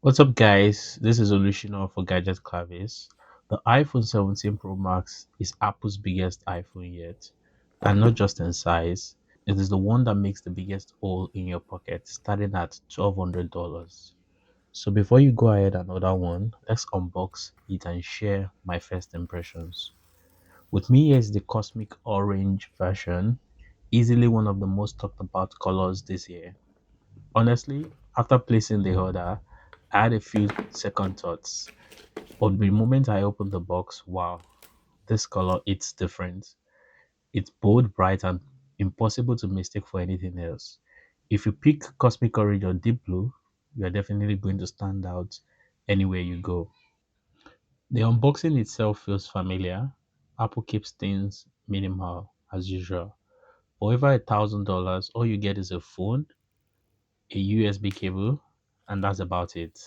What's up, guys? This is Olushino for Gadget Clavis. The iPhone 17 Pro Max is Apple's biggest iPhone yet, and not just in size. It is the one that makes the biggest hole in your pocket, starting at $1,200. So before you go ahead and order one, let's unbox it and share my first impressions. With me here is the Cosmic Orange version, easily one of the most talked about colors this year. Honestly, after placing the order, I had a few second thoughts. But the moment I opened the box, wow, this color, it's different. It's bold, bright, and impossible to mistake for anything else. If you pick Cosmic Orange or Deep Blue, you're definitely going to stand out anywhere you go. The unboxing itself feels familiar. Apple keeps things minimal as usual. For over $1,000, all you get is a phone, a USB cable, and that's about it.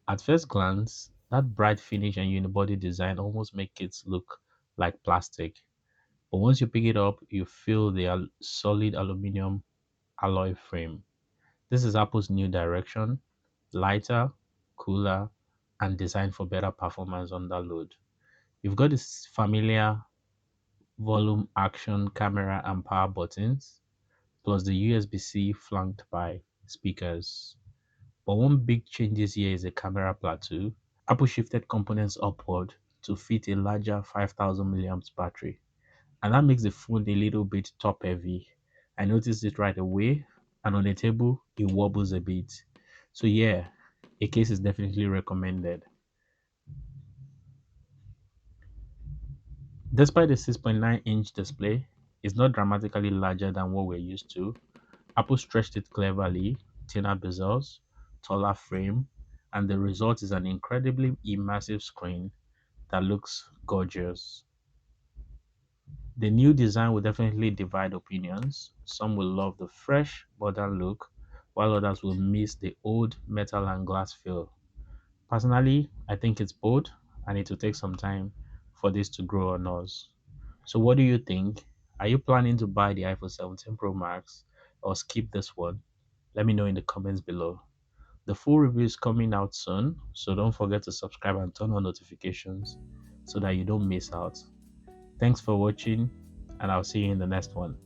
At first glance, that bright finish and unibody design almost make it look like plastic. But once you pick it up, you feel the solid aluminum alloy frame. This is Apple's new direction, lighter, cooler, and designed for better performance under load. You've got this familiar volume, action, camera, and power buttons, plus the USB-C flanked by speakers. But one big change this year is the camera plateau. Apple shifted components upward to fit a larger 5000 milliamps battery, and that makes the phone a little bit top heavy. I noticed it right away, and on the table, it wobbles a bit. So, yeah, a case is definitely recommended. Despite the 6.9-inch display, it's not dramatically larger than what we're used to. Apple stretched it cleverly, thinner bezels, taller frame, and the result is an incredibly immersive screen that looks gorgeous. The new design will definitely divide opinions. Some will love the fresh, modern look, while others will miss the old metal and glass feel. Personally, I think it's both, and it will take some time for this to grow on us. So, what do you think? Are you planning to buy the iPhone 17 Pro Max or skip this one? Let me know in the comments below. The full review is coming out soon, so don't forget to subscribe and turn on notifications so that you don't miss out. Thanks for watching, and I'll see you in the next one.